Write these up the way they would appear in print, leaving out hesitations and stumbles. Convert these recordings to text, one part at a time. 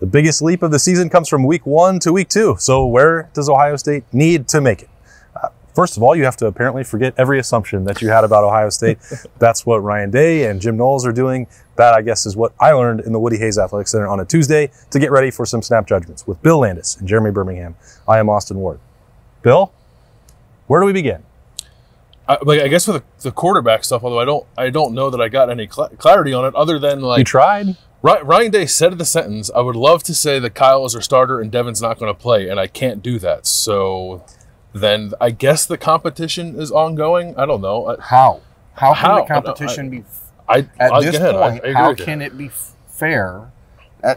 The biggest leap of the season comes from week 1 to week 2. So where does Ohio State need to make it? First of all, you have to apparently forget every assumption that you had about Ohio State. That's what Ryan Day and Jim Knowles are doing. That, I guess, is what I learned in the Woody Hayes Athletic Center on a Tuesday to get ready for some snap judgments with Bill Landis and Jeremy Birmingham. I am Austin Ward. Bill, where do we begin? I guess with the quarterback stuff, although I don't know that I got any clarity on it other than You tried? Ryan Day said in the sentence, I would love to say that Kyle is our starter and Devin's not going to play, and I can't do that. So then I guess the competition is ongoing. I don't know. How can the competition be at this point? How can it be fair?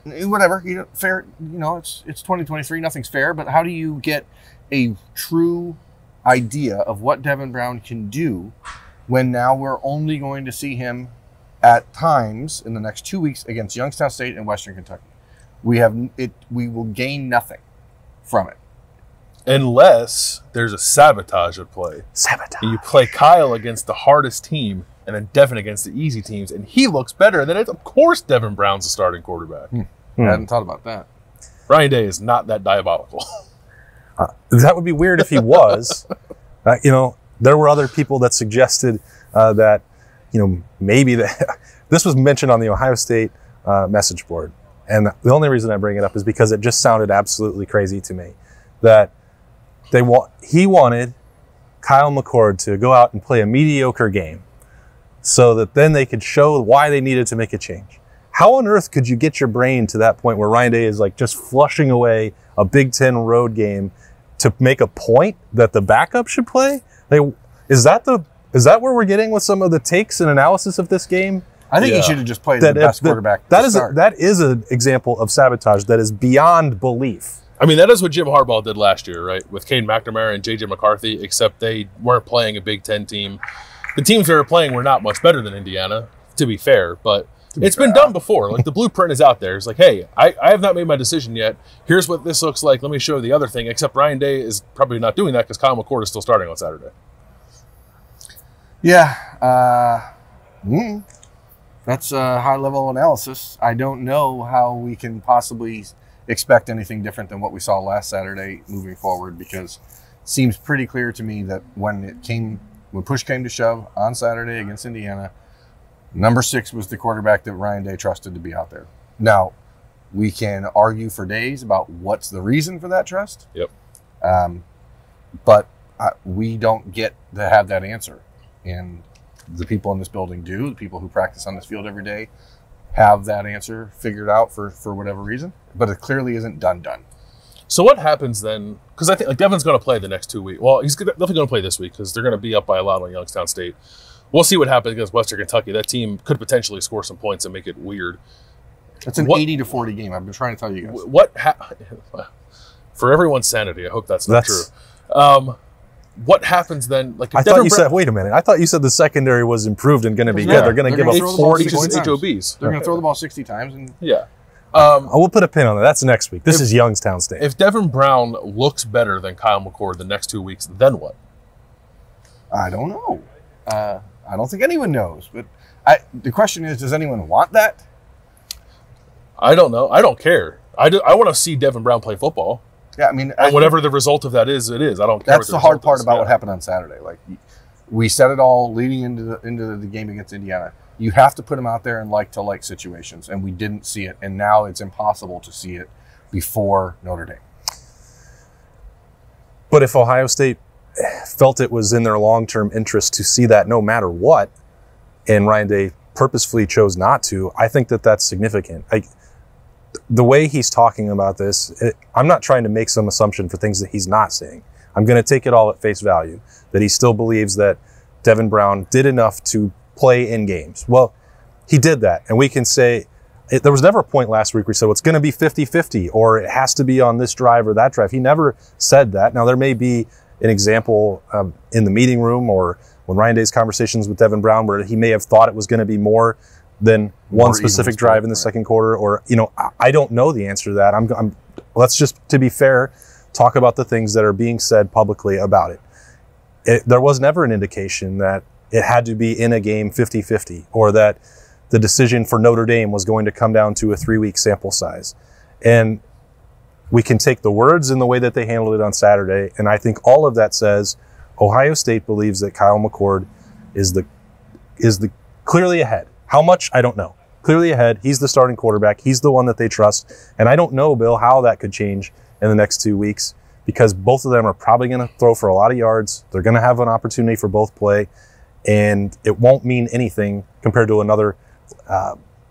Whatever, fair. It's 2023. Nothing's fair. But how do you get a true idea of what Devin Brown can do when now we're only going to see him at times in the next 2 weeks against Youngstown State and Western Kentucky? We will gain nothing from it. Unless there's a sabotage at play. Sabotage. You play Kyle against the hardest team and then Devin against the easy teams, and he looks better. Then of course Devin Brown's the starting quarterback. I hadn't thought about that. Ryan Day is not that diabolical. That would be weird if he was. There were other people that suggested that, maybe this was mentioned on the Ohio State message board. And the only reason I bring it up is because it just sounded absolutely crazy to me that he wanted Kyle McCord to go out and play a mediocre game so that then they could show why they needed to make a change. How on earth could you get your brain to that point where Ryan Day is like just flushing away a Big Ten road game to make a point that the backup should play? Is that where we're getting with some of the takes and analysis of this game? I think he should have just played the best quarterback. That is an example of sabotage that is beyond belief. I mean, that is what Jim Harbaugh did last year, right? With Cade McNamara and J.J. McCarthy, except they weren't playing a Big Ten team. The teams they were playing were not much better than Indiana, to be fair, but it's been done before. Like, the blueprint is out there. It's like, hey, I have not made my decision yet. Here's what this looks like. Let me show you the other thing, except Ryan Day is probably not doing that because Kyle McCord is still starting on Saturday. Yeah. That's a high-level analysis. I don't know how we can possibly expect anything different than what we saw last Saturday moving forward, because it seems pretty clear to me that when push came to shove on Saturday against Indiana, number 6 was the quarterback that Ryan Day trusted to be out there. Now, we can argue for days about what's the reason for that trust. Yep. But we don't get to have that answer. And the people in this building do. The people who practice on this field every day have that answer figured out for whatever reason. But it clearly isn't done. So what happens then? Because I think Devin's going to play the next 2 weeks. Well, he's definitely going to play this week because they're going to be up by a lot on Youngstown State. We'll see what happens against Western Kentucky. That team could potentially score some points and make it weird. It's an 80-40 game. I've been trying to tell you guys. For everyone's sanity, I hope that's not true. What happens then? Like, I thought you said, wait a minute. I thought you said the secondary was improved and going to be good. They're going to give up 40 HOBs. They're going to throw the ball 60 times. And yeah. We'll put a pin on that. That's next week. This is Youngstown State. If Devin Brown looks better than Kyle McCord the next 2 weeks, then what? I don't know. I don't think anyone knows. But the question is, does anyone want that? I don't know. I don't care. I want to see Devin Brown play football. Yeah, I mean, and whatever the result of that is, it is. I don't care. That's the hard part about what happened on Saturday. Like, we said it all leading into the game against Indiana. You have to put them out there in like-to-like situations, and we didn't see it. And now it's impossible to see it before Notre Dame. But if Ohio State felt it was in their long-term interest to see that no matter what, and Ryan Day purposefully chose not to, I think that that's significant. The way he's talking about this, I'm not trying to make some assumption for things that he's not saying. I'm going to take it all at face value, that he still believes that Devin Brown did enough to play in games. Well, he did that, and we can say there was never a point last week where he said, well, it's going to be 50-50, or it has to be on this drive or that drive. He never said that. Now, there may be an example in the meeting room or when Ryan Day's conversations with Devin Brown where he may have thought it was going to be more than one specific drive in the second quarter, or, I don't know the answer to that. Let's just, to be fair, talk about the things that are being said publicly about it. There was never an indication that it had to be in a game 50-50, or that the decision for Notre Dame was going to come down to a 3-week sample size. And we can take the words in the way that they handled it on Saturday, and I think all of that says Ohio State believes that Kyle McCord is the clearly ahead. How much? I don't know. Clearly ahead. He's the starting quarterback. He's the one that they trust. And I don't know, Bill, how that could change in the next 2 weeks, because both of them are probably going to throw for a lot of yards. They're going to have an opportunity for both play, and it won't mean anything compared to another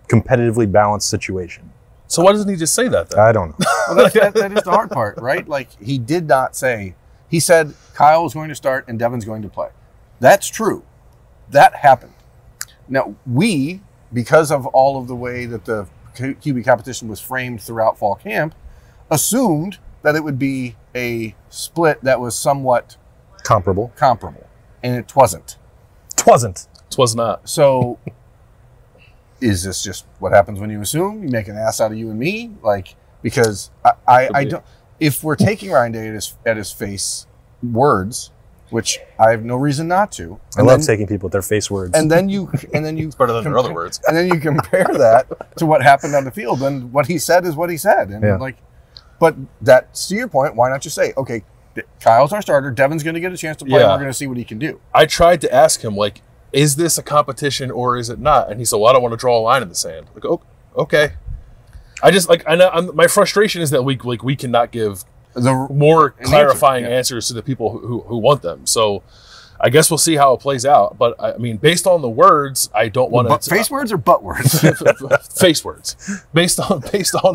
competitively balanced situation. So why doesn't he just say that then? I don't know. Well, that is the hard part, right? Like, he did not say. He said Kyle is going to start and Devin's going to play. That's true. That happened. Now, because of all of the way that the QB competition was framed throughout fall camp, assumed that it would be a split that was somewhat comparable. And it wasn't. It was not. So is this just what happens when you assume? You make an ass out of you and me? Like, because I don't. If we're taking Ryan Day at his face words, which I have no reason not to. I love taking people at their face words. And then you it's better than their other words. And then you compare that to what happened on the field. Then what he said is what he said. And but that's to your point. Why not just say, okay, Kyle's our starter. Devin's going to get a chance to play. And we're going to see what he can do. I tried to ask him, like, is this a competition or is it not? And he said, well, I don't want to draw a line in the sand. Like, oh, okay. I just I know my frustration is that we cannot give the more clarifying answers to the people who want them. So I guess we'll see how it plays out. But I mean, based on the words, I don't want to face words or butt words. Face words. Based on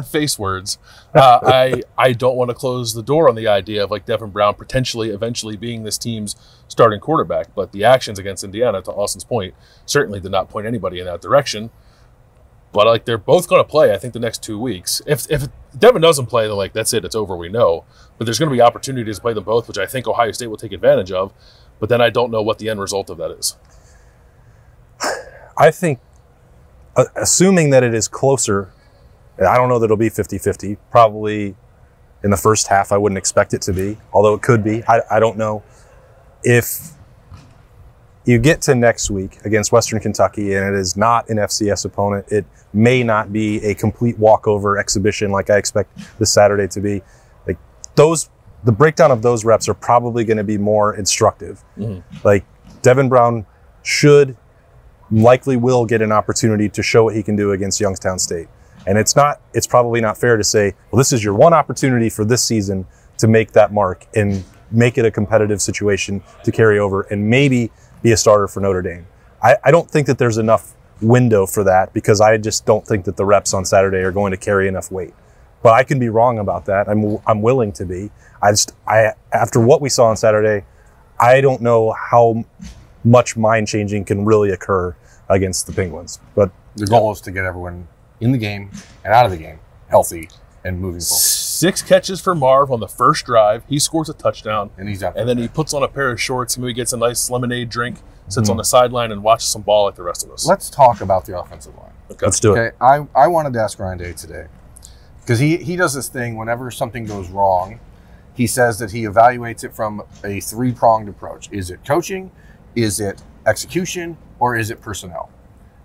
face words, I don't want to close the door on the idea of like Devin Brown potentially eventually being this team's starting quarterback. But the actions against Indiana, to Austin's point, certainly did not point anybody in that direction. But like they're both going to play, I think, the next 2 weeks. If Devin doesn't play, then like that's it, it's over. We know. But there's going to be opportunities to play them both, which I think Ohio State will take advantage of. But then I don't know what the end result of that is. I think, assuming that it is closer, I don't know that it'll be 50-50. Probably in the first half, I wouldn't expect it to be, although it could be. I don't know. If you get to next week against Western Kentucky and it is not an FCS opponent, it may not be a complete walkover exhibition like I expect this Saturday to be. Like the breakdown of those reps are probably going to be more instructive. Mm-hmm. Like Devin Brown likely will get an opportunity to show what he can do against Youngstown State. And it's probably not fair to say, well, this is your one opportunity for this season to make that mark and make it a competitive situation to carry over and maybe be a starter for Notre Dame. I don't think that there's enough window for that because I just don't think that the reps on Saturday are going to carry enough weight. But I can be wrong about that. I'm willing to be. After what we saw on Saturday, I don't know how much mind changing can really occur against the Penguins. But the goal is to get everyone in the game and out of the game healthy and moving forward. 6 catches for Marv on the first drive. He scores a touchdown. And he's out. And then he puts on a pair of shorts, maybe gets a nice lemonade drink, sits on the sideline and watches some ball like the rest of us. Let's talk about the offensive line. Okay. Let's do it. Okay, I wanted to ask Ryan Day today because he does this thing whenever something goes wrong. He says that he evaluates it from a 3-pronged approach. Is it coaching? Is it execution? Or is it personnel?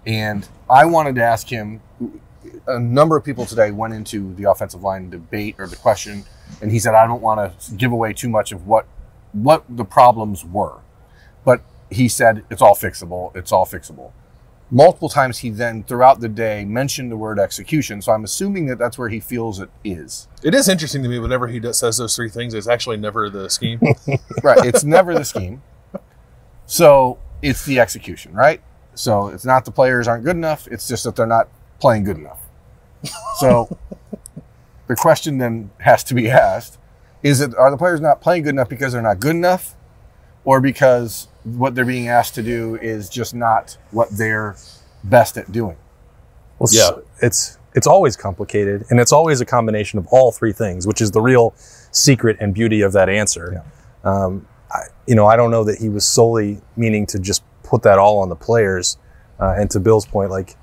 And I wanted to ask him, a number of people today went into the offensive line debate or the question, and he said, I don't want to give away too much of what the problems were. But he said, it's all fixable. It's all fixable. Multiple times he then, throughout the day, mentioned the word execution. So I'm assuming that that's where he feels it is. It is interesting to me whenever he says those 3 things, it's actually never the scheme. Right. It's never the scheme. So it's the execution, right? So it's not the players aren't good enough. It's just that they're not playing good enough. So the question then has to be asked, are the players not playing good enough because they're not good enough? Or because what they're being asked to do is just not what they're best at doing? Well, yeah, it's always complicated, and it's always a combination of all 3 things, which is the real secret and beauty of that answer. Yeah. I don't know that he was solely meaning to just put that all on the players. And to Bill's point, like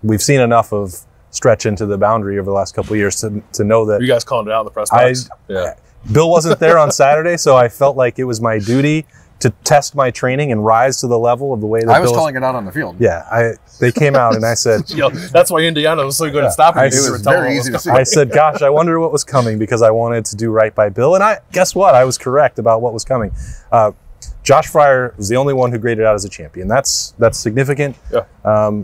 we've seen enough of stretch into the boundary over the last couple of years to know that. You guys calling it out in the press box? Bill wasn't there on Saturday, so I felt like it was my duty to test my training and rise to the level of the way that I was calling it out on the field. Yeah, they came out and I said, that's why Indiana was so good at stopping. It was very easy to see. I said, gosh, I wonder what was coming, because I wanted to do right by Bill. And guess what? I was correct about what was coming. Josh Fryer was the only one who graded out as a champion. That's significant. Yeah.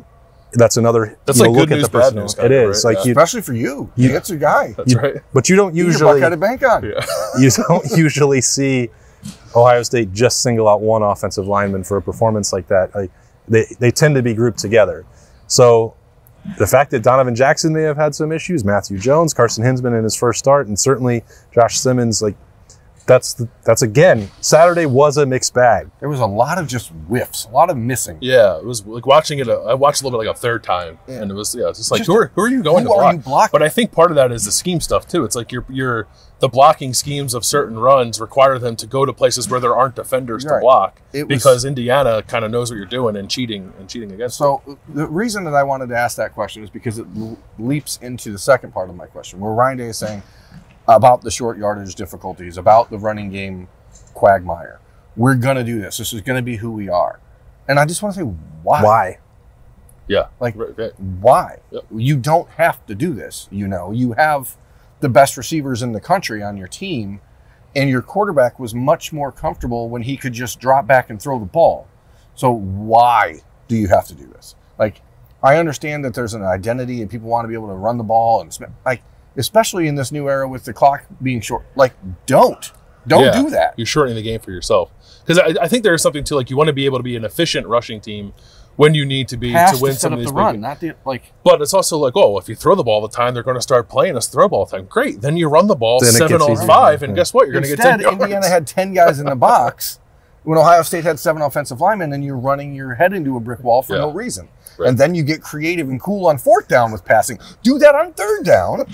That's another. That's like good news, bad news. It is right? like especially for you. It's a guy. That's right. But you don't usually. Buckeye to bank on. Yeah. You don't usually see Ohio State just single out one offensive lineman for a performance like that. Like, they tend to be grouped together. So the fact that Donovan Jackson may have had some issues, Matthew Jones, Carson Hinsman in his first start, and certainly Josh Simmons, like that's again, Saturday was a mixed bag. There was a lot of just whiffs, a lot of missing. Yeah, it was like watching it. I watched a little bit like a third time, and it was it's just like who are you going to block? But I think part of that is the scheme stuff too. It's like the blocking schemes of certain runs require them to go to places where there aren't defenders to block, because Indiana kind of knows what you're doing and cheating against. So the reason that I wanted to ask that question is because it leaps into the second part of my question, where Ryan Day is saying about the short yardage difficulties, about the running game quagmire. We're going to do this. This is going to be who we are. And I just want to say, why? Why? Yeah. Like, right. Why? Yep. You don't have to do this. You have the best receivers in the country on your team, and your quarterback was much more comfortable when he could just drop back and throw the ball. So why do you have to do this? Like, I understand that there's an identity and people want to be able to run the ball, and like, especially in this new era with the clock being short. Like, don't do that. You're shortening the game for yourself. Because I think there is something to, like, you want to be able to be an efficient rushing team when you need to be to win some of these run, not the, like. But it's also like, if you throw the ball all the time, they're going to start playing us throw ball time. Great, then you run the ball 7-on-5, and guess what? You're going to get 10 yards. Indiana had 10 guys in the box when Ohio State had 7 offensive linemen, and you're running your head into a brick wall for no reason. Right. And then you get creative and cool on 4th down with passing. Do that on 3rd down.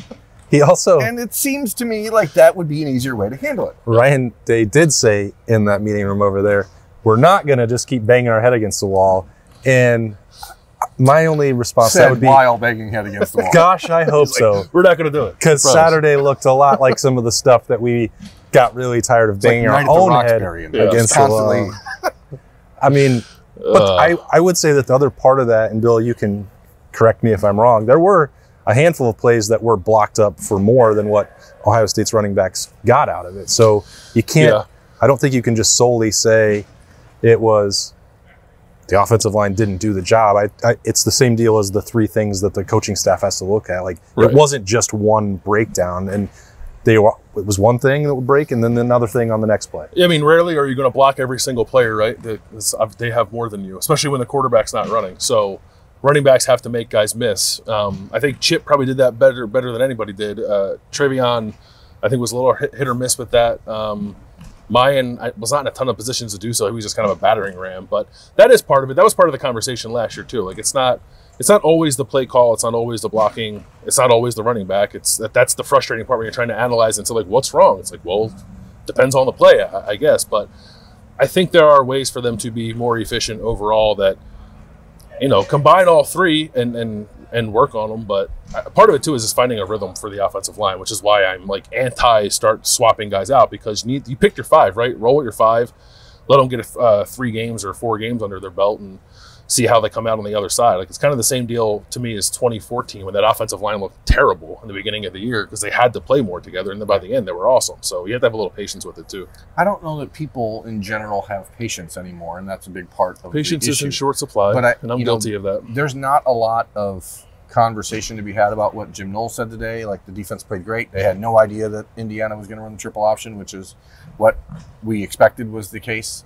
And it seems to me like that would be an easier way to handle it. Ryan Day did say in that meeting room over there, we're not going to just keep banging our head against the wall. And my only response to that would be, while banging head against the wall. Gosh, I hope so. We're not going to do it. Because Saturday looked a lot like some of the stuff that we got really tired of banging our own head against the wall. I mean, but I would say that the other part of that, and Bill, you can correct me if I'm wrong, there were a handful of plays that were blocked up for more than what Ohio State's running backs got out of it. So you can't, I don't think you can just solely say it was the offensive line didn't do the job. It's the same deal as the 3 things that the coaching staff has to look at. Like, it wasn't just one breakdown, and it was one thing that would break and then another thing on the next play. I mean, rarely are you going to block every single player, right? They have more than you, especially when the quarterback's not running. So running backs have to make guys miss. I think Chip probably did that better than anybody did. Travion, I think, was a little hit or miss with that. Mayan was not in a ton of positions to do so. He was just kind of a battering ram. But that is part of it. That was part of the conversation last year too. Like, it's not always the play call. It's not always the blocking. It's not always the running back. That's the frustrating part when you're trying to analyze and say, like, what's wrong? It's like, well, depends on the play, I guess. But I think there are ways for them to be more efficient overall that, combine all 3 and work on them. But part of it too is just finding a rhythm for the offensive line, which is why I'm like start swapping guys out, because you picked your 5, right? Roll with your 5, let them get 3 games or 4 games under their belt and see how they come out on the other side. Like, it's kind of the same deal to me as 2014 when that offensive line looked terrible in the beginning of the year because they had to play more together, and then by the end they were awesome. So you have to have a little patience with it too. I don't know that people in general have patience anymore, and that's a big part of patience the is issue. In short supply, and I'm guilty of that. There's not a lot of conversation to be had about what Jim Knowles said today. Like, the defense played great. They had no idea that Indiana was going to run the triple option, which is what we expected was the case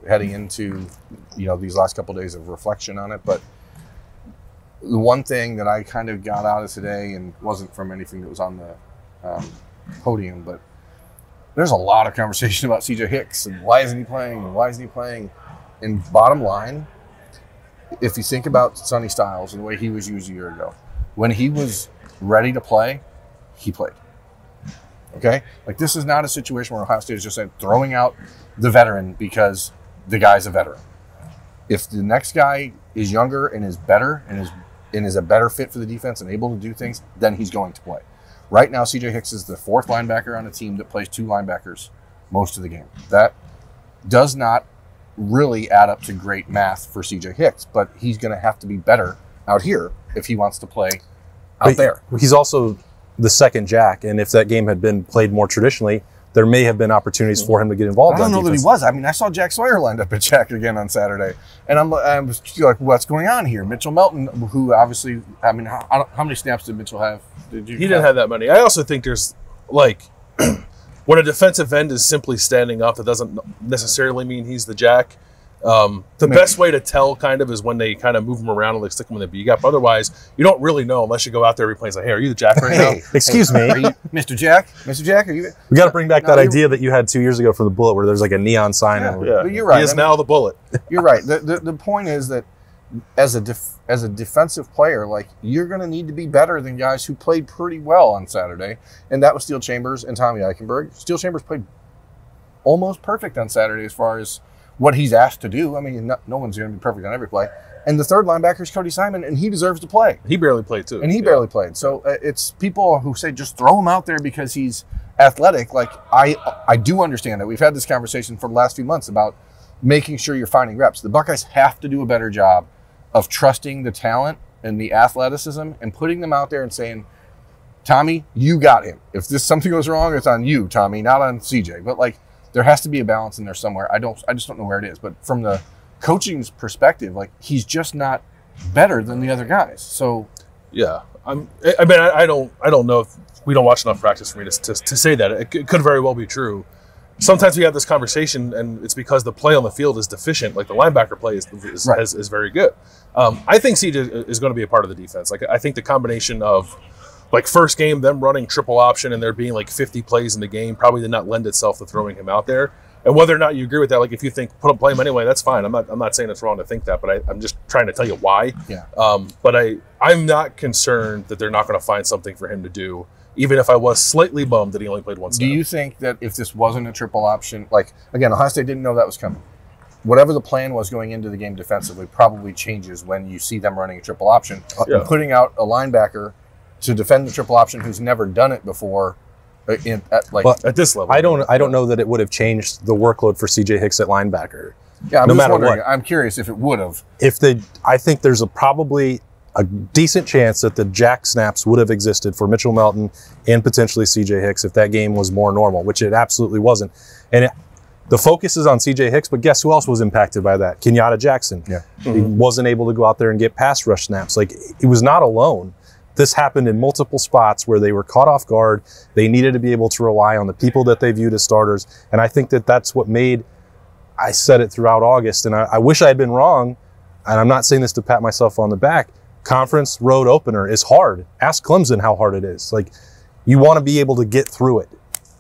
heading into these last couple of days of reflection on it. But the one thing that I kind of got out of today, and wasn't from anything that was on the podium, but there's a lot of conversation about CJ Hicks and why isn't he playing. And bottom line, if you think about Sonny Styles and the way he was used a year ago, when he was ready to play, he played. Okay? Like, this is not a situation where Ohio State is just throwing out the veteran because the guy's a veteran. If the next guy is younger and is better and is a better fit for the defense and able to do things, then he's going to play. Right now, CJ Hicks is the 4th linebacker on a team that plays 2 linebackers most of the game. That does not really add up to great math for CJ Hicks, but he's going to have to be better out here if he wants to play out there. He's also the second Jack, and if that game had been played more traditionally, there may have been opportunities for him to get involved. I don't know that he was. I mean, I saw Jack Sawyer lined up at Jack again on Saturday, and I was like, what's going on here? Mitchell Melton, who obviously, I mean, how many snaps did Mitchell have? He didn't have that many. I also think there's, like, when a defensive end is simply standing up, that doesn't necessarily mean he's the Jack. The best way to tell kind of is when they kind of move him around and like stick him in the B gap. Otherwise, you don't really know unless you go out there every play and say, hey, are you the Jack right now? Excuse me. Are you Mr. Jack? Mr. Jack, are you? We got to bring back that idea that you had 2 years ago for the Bullet where there's like a neon sign. Yeah. You're right. He is now the Bullet. You're right. The point is that as a defensive player, like, you're going to need to be better than guys who played pretty well on Saturday, and that was Steele Chambers and Tommy Eichenberg. Steele Chambers played almost perfect on Saturday as far as what he's asked to do. I mean, no one's going to be perfect on every play. And the third linebacker is Cody Simon, and he deserves to play. He barely played, too. And he barely played. So it's people who say just throw him out there because he's athletic. Like, I do understand that. We've had this conversation for the last few months about making sure you're finding reps. The Buckeyes have to do a better job of trusting the talent and the athleticism and putting them out there and saying, Tommy, you got him. If something goes wrong, it's on you, Tommy, not on CJ. But, like, there has to be a balance in there somewhere. I just don't know where it is. But from the coaching's perspective, like, he's just not better than the other guys. So yeah, I don't know if we don't watch enough practice for me to say that. It could very well be true. Sometimes we have this conversation, and it's because the play on the field is deficient. Like, the linebacker play is very good. I think CJ is going to be a part of the defense. Like, I think the combination of, like, first game, them running triple option and there being like 50 plays in the game probably did not lend itself to throwing him out there. And whether or not you agree with that, like, if you think play him anyway, that's fine. I'm not saying it's wrong to think that, but I'm just trying to tell you why. Yeah. But I'm not concerned that they're not going to find something for him to do, even if I was slightly bummed that he only played one snap. Do you think that if this wasn't a triple option, like, again, Ohio State didn't know that was coming. Whatever the plan was going into the game defensively probably changes when you see them running a triple option. And putting out a linebacker to defend the triple option who's never done it before at this level. I don't know that it would have changed the workload for CJ Hicks at linebacker. Yeah, I'm just wondering. I'm curious if it would have. I think there's probably a decent chance that the Jack snaps would have existed for Mitchell Melton and potentially CJ Hicks if that game was more normal, which it absolutely wasn't. And the focus is on CJ Hicks, but guess who else was impacted by that? Kenyatta Jackson. Yeah. He wasn't able to go out there and get pass rush snaps. Like, he was not alone. This happened in multiple spots where they were caught off guard. They needed to be able to rely on the people that they viewed as starters. And I think that that's what made, I said it throughout August, and I wish I had been wrong, and I'm not saying this to pat myself on the back. Conference road opener is hard. Ask Clemson how hard it is. Like, you want to be able to get through it.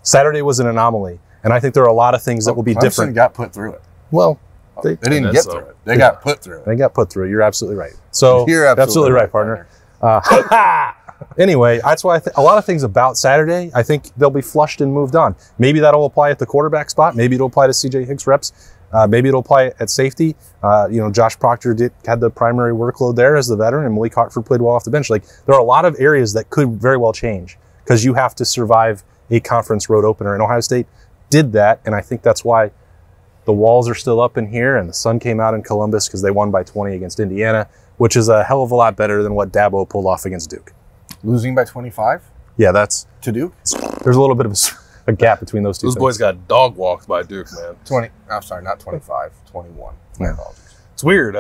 Saturday was an anomaly, and I think there are a lot of things that will be different. Clemson got put through it. Well, they didn't get through it. They got put through it. They got put through it. You're absolutely right. So you're absolutely right, partner. Anyway, that's why a lot of things about Saturday, I think they'll be flushed and moved on. Maybe that'll apply at the quarterback spot. Maybe it'll apply to CJ Hicks reps. Maybe it'll apply at safety. Josh Proctor had the primary workload there as the veteran, and Malik Hartford played well off the bench. Like, there are a lot of areas that could very well change because you have to survive a conference road opener. And Ohio State did that, and I think that's why the walls are still up in here and the sun came out in Columbus because they won by 20 against Indiana, which is a hell of a lot better than what Dabo pulled off against Duke. Losing by 25? Yeah, that's to Duke. There's a little bit of a gap between those two. Those boys got dog walked by Duke, man. 20. I'm sorry, not 25. 21. My apologies. It's weird.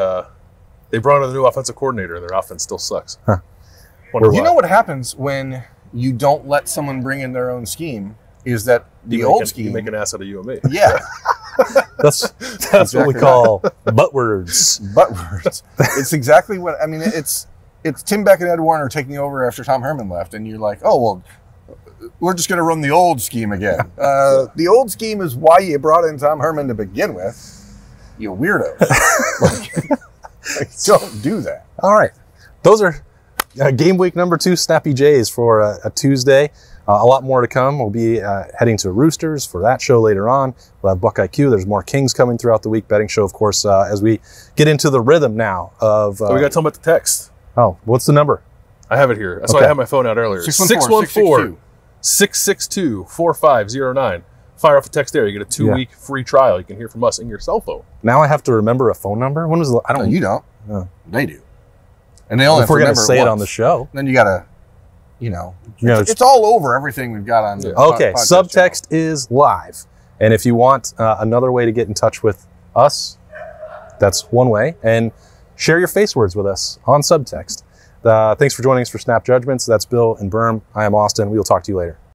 They brought in a new offensive coordinator, and their offense still sucks. Huh. You know what happens when you don't let someone bring in their own scheme? Is that the old scheme? You make an ass out of you and me. Yeah. That's exactly what we call butt words. Butt words. It's exactly what I mean. It's Tim Beck and Ed Warner taking over after Tom Herman left, and you're like, oh well, we're just going to run the old scheme again. The old scheme is why you brought in Tom Herman to begin with. You weirdos. Don't do that. All right, those are game week number 2 Snappy Jays for a Tuesday. A lot more to come. We'll be heading to Roosters for that show later on. We'll have Buckeye Q. There's more Kings coming throughout the week. Betting show, of course, as we get into the rhythm now of... So we got to tell them about the text. Oh, what's the number? I have it here. That's why I had my phone out earlier. 614-662-4509. fire off a text there. You get a 2-week free trial. You can hear from us in your cell phone. Now I have to remember a phone number. When was the, I don't. No, you don't. They do. And they only have to remember say it on the show. Then you got to, it's all over everything we've got on the Okay, Subtext is live. And if you want another way to get in touch with us, that's one way. And share your face words with us on Subtext. Thanks for joining us for Snap Judgments. That's Bill and Berm. I am Austin. We will talk to you later.